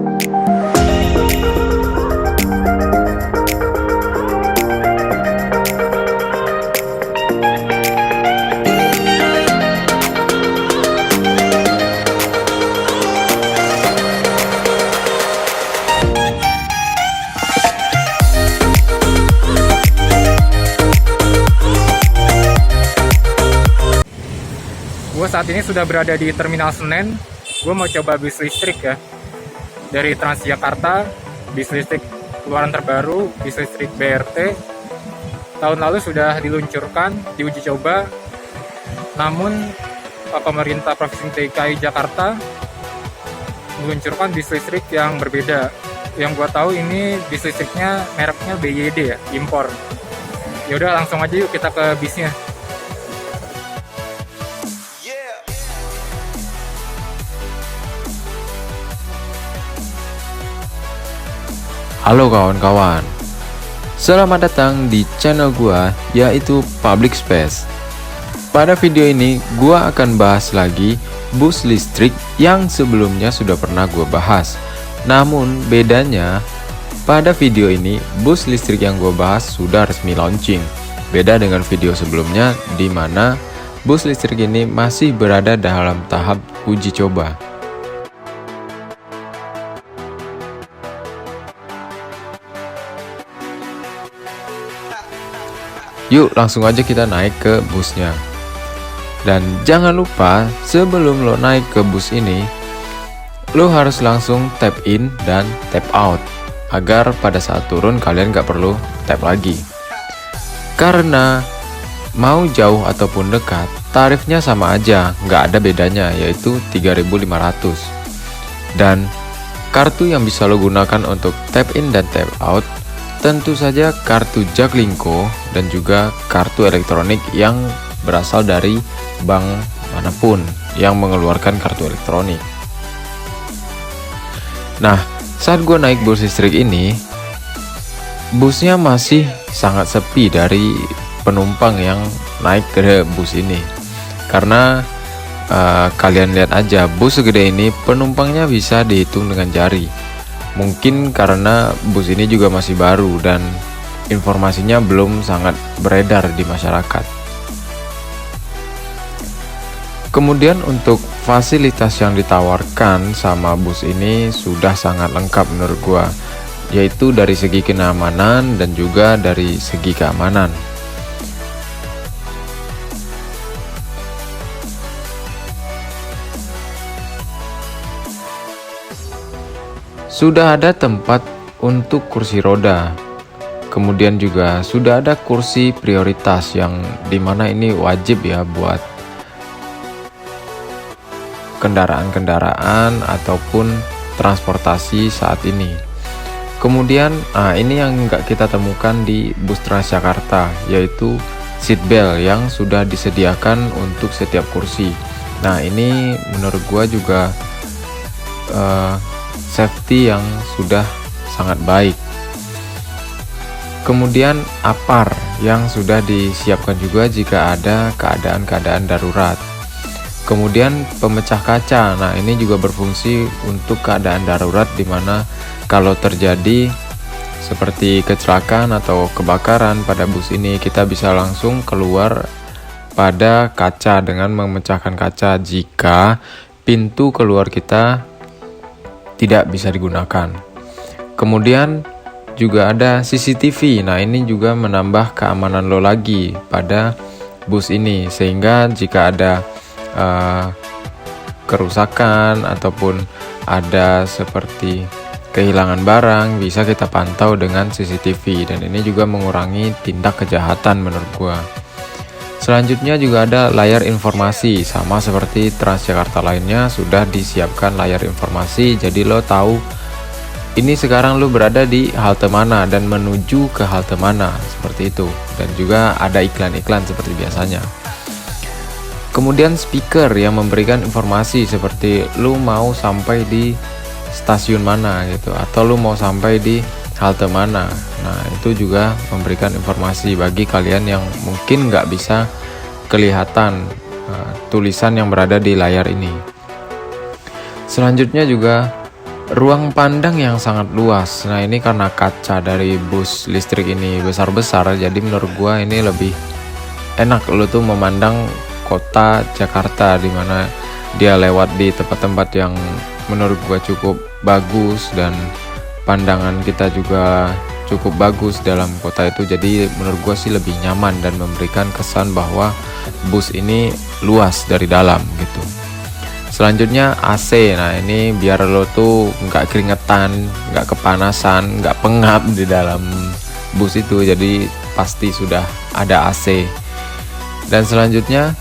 Gue saat ini sudah berada di Terminal Senen. Gue mau coba bis listrik ya, dari Transjakarta, bis listrik keluaran terbaru, bis listrik BRT. Tahun lalu sudah diluncurkan, diuji coba. Namun pemerintah Provinsi DKI Jakarta meluncurkan bis listrik yang berbeda. Yang gue tahu ini bis listriknya mereknya BYD ya, impor. Yaudah langsung aja yuk kita ke bisnya. Halo kawan-kawan, selamat datang di channel gua, yaitu Public Space. Pada video ini gua akan bahas lagi bus listrik yang sebelumnya sudah pernah gua bahas. Namun bedanya pada video ini bus listrik yang gua bahas sudah resmi launching. Beda dengan video sebelumnya di mana bus listrik ini masih berada dalam tahap uji coba. Yuk langsung aja kita naik ke busnya. Dan jangan lupa sebelum lo naik ke bus ini, lo harus langsung tap in dan tap out, agar pada saat turun kalian gak perlu tap lagi. Karena mau jauh ataupun dekat, tarifnya sama aja, gak ada bedanya, yaitu 3.500. Dan kartu yang bisa lo gunakan untuk tap in dan tap out tentu saja kartu Jaklingko dan juga kartu elektronik yang berasal dari bank manapun yang mengeluarkan kartu elektronik. Nah, saat gue naik bus listrik ini, busnya masih sangat sepi dari penumpang yang naik ke bus ini. Karena kalian lihat aja, bus segede ini penumpangnya bisa dihitung dengan jari. Mungkin karena bus ini juga masih baru dan informasinya belum sangat beredar di masyarakat. Kemudian untuk fasilitas yang ditawarkan sama bus ini sudah sangat lengkap menurut gua, yaitu dari segi kenyamanan dan juga dari segi keamanan. Sudah ada tempat untuk kursi roda, kemudian juga sudah ada kursi prioritas yang dimana ini wajib ya buat kendaraan-kendaraan ataupun transportasi saat ini. Kemudian ini yang nggak kita temukan di bus Transjakarta, yaitu seat belt yang sudah disediakan untuk setiap kursi. Nah ini menurut gua juga safety yang sudah sangat baik. Kemudian APAR yang sudah disiapkan juga jika ada keadaan-keadaan darurat. Kemudian pemecah kaca, nah ini juga berfungsi untuk keadaan darurat dimana kalau terjadi seperti kecelakaan atau kebakaran pada bus ini, kita bisa langsung keluar pada kaca dengan memecahkan kaca jika pintu keluar kita tidak bisa digunakan. Kemudian juga ada CCTV. Nah, ini juga menambah keamanan lo lagi pada bus ini, sehingga jika ada kerusakan ataupun ada seperti kehilangan barang bisa kita pantau dengan CCTV, dan ini juga mengurangi tindak kejahatan menurut gua. Selanjutnya juga ada layar informasi, sama seperti Transjakarta lainnya sudah disiapkan layar informasi, jadi lo tahu ini sekarang lo berada di halte mana dan menuju ke halte mana, seperti itu. Dan juga ada iklan-iklan seperti biasanya. Kemudian speaker yang memberikan informasi seperti lo mau sampai di stasiun mana gitu, atau lo mau sampai di halte mana. Nah itu juga memberikan informasi bagi kalian yang mungkin nggak bisa kelihatan tulisan yang berada di layar ini. Selanjutnya juga ruang pandang yang sangat luas. Nah ini karena kaca dari bus listrik ini besar-besar, jadi menurut gua ini lebih enak lo tuh memandang kota Jakarta, dimana dia lewat di tempat-tempat yang menurut gua cukup bagus dan pandangan kita juga cukup bagus dalam kota itu. Jadi menurut gua sih lebih nyaman dan memberikan kesan bahwa bus ini luas dari dalam gitu. Selanjutnya AC. Nah ini biar lo tuh nggak keringetan, nggak kepanasan, nggak pengap di dalam bus itu, jadi pasti sudah ada AC. Dan selanjutnya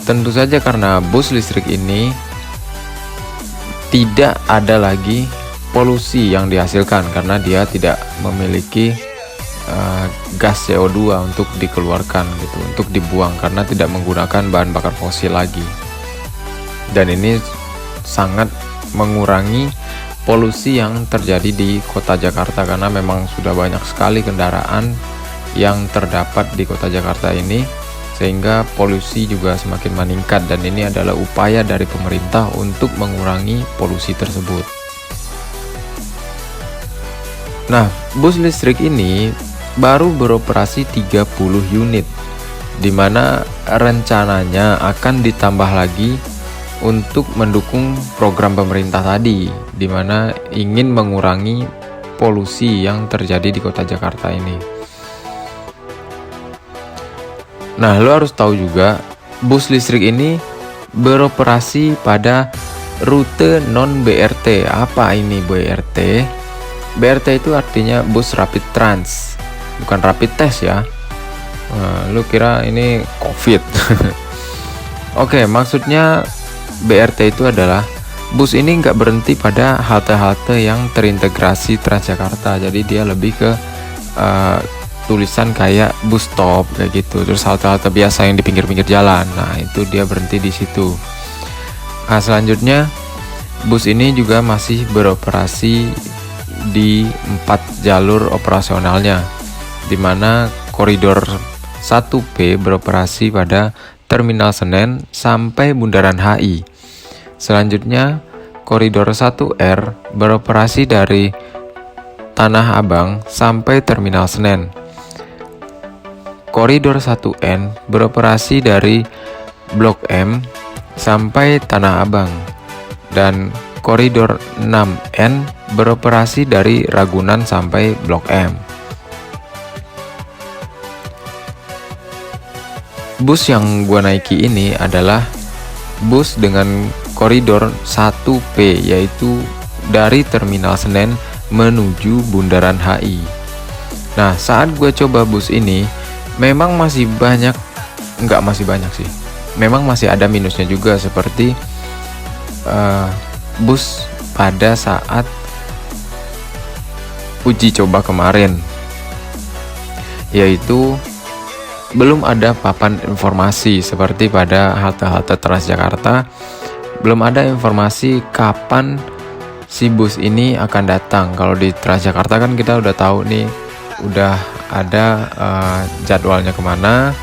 tentu saja karena bus listrik ini tidak ada lagi polusi yang dihasilkan karena dia tidak memiliki gas CO2 untuk dikeluarkan gitu, untuk dibuang, karena tidak menggunakan bahan bakar fosil lagi. Dan ini sangat mengurangi polusi yang terjadi di kota Jakarta, karena memang sudah banyak sekali kendaraan yang terdapat di kota Jakarta ini, sehingga polusi juga semakin meningkat, dan ini adalah upaya dari pemerintah untuk mengurangi polusi tersebut. Nah, bus listrik ini baru beroperasi 30 unit, di mana rencananya akan ditambah lagi untuk mendukung program pemerintah tadi, di mana ingin mengurangi polusi yang terjadi di kota Jakarta ini. Nah, lo harus tahu juga bus listrik ini beroperasi pada rute non BRT. Apa ini BRT? BRT itu artinya bus rapid trans, bukan rapid test ya. Lu kira ini COVID? Oke, maksudnya BRT itu adalah bus ini nggak berhenti pada halte-halte yang terintegrasi Transjakarta. Jadi dia lebih ke tulisan kayak bus stop kayak gitu. Terus halte-halte biasa yang di pinggir-pinggir jalan. Nah, itu dia berhenti di situ. Nah, selanjutnya bus ini juga masih beroperasi di 4 jalur operasionalnya, di mana koridor 1B beroperasi pada Terminal Senen sampai Bundaran HI. Selanjutnya koridor 1R beroperasi dari Tanah Abang sampai Terminal Senen. Koridor 1N beroperasi dari Blok M sampai Tanah Abang, dan koridor 6N beroperasi dari Ragunan sampai Blok M. Bus yang gua naiki ini adalah bus dengan koridor 1P, yaitu dari Terminal Senen menuju Bundaran HI. Nah, saat gue coba bus ini, memang masih banyak, memang masih ada minusnya juga, seperti bus pada saat uji coba kemarin, yaitu belum ada papan informasi seperti pada halte-halte Transjakarta. Belum ada informasi kapan si bus ini akan datang. Kalau di Transjakarta kan kita udah tahu nih, udah ada jadwalnya kemana,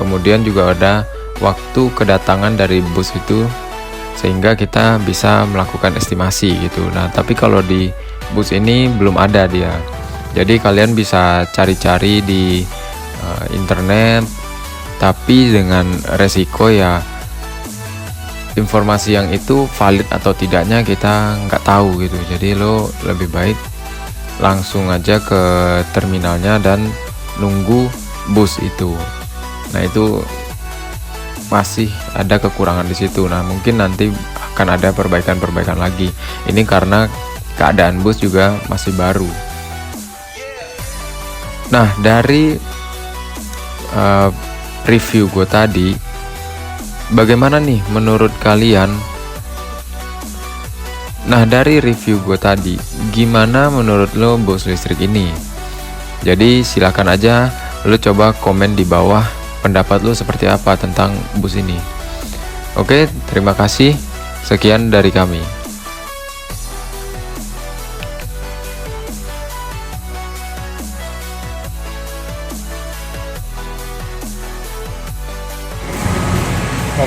kemudian juga ada waktu kedatangan dari bus itu, sehingga kita bisa melakukan estimasi gitu. Nah, tapi kalau di bus ini belum ada dia. Jadi kalian bisa cari-cari di internet, tapi dengan resiko ya informasi yang itu valid atau tidaknya kita nggak tahu gitu. Jadi lo lebih baik langsung aja ke terminalnya dan nunggu bus itu. Nah, itu masih ada kekurangan di situ. Nah, mungkin nanti akan ada perbaikan-perbaikan lagi. Ini karena keadaan bus juga masih baru. Nah, dari review gue tadi, bagaimana nih menurut kalian? Nah, dari review gue tadi, gimana menurut lo bus listrik ini? Jadi silakan aja lo coba komen di bawah pendapat lo seperti apa tentang bus ini. Oke, terima kasih. Sekian dari kami.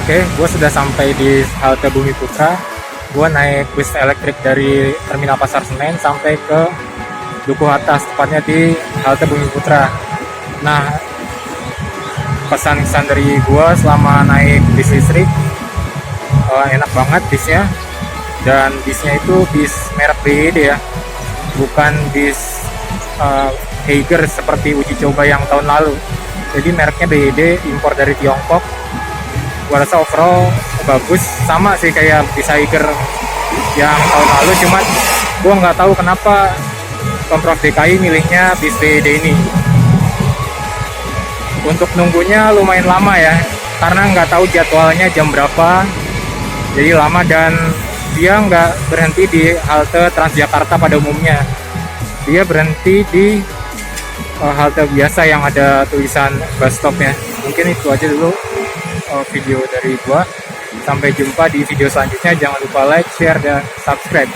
Oke, gue sudah sampai di halte Bumi Putra. gue naik bus elektrik dari Terminal Pasar Senen sampai ke Duku Atas, tepatnya di halte Bumi Putra. Nah, pesan-pesan dari gue selama naik bis listrik, enak banget bisnya, dan bisnya itu bis merek BYD ya, bukan bis Eiger seperti uji coba yang tahun lalu. Jadi mereknya BYD, impor dari Tiongkok. Gua rasa overall bagus, sama sih kayak bis Eiger yang tahun lalu, cuman gua nggak tahu kenapa Pemprov DKI milihnya bis BYD ini. Untuk nunggunya lumayan lama ya, karena nggak tahu jadwalnya jam berapa, jadi lama, dan dia nggak berhenti di halte Transjakarta pada umumnya. Dia berhenti di halte biasa yang ada tulisan bus stopnya. Mungkin itu aja dulu video dari gua. Sampai jumpa di video selanjutnya. Jangan lupa like, share, dan subscribe.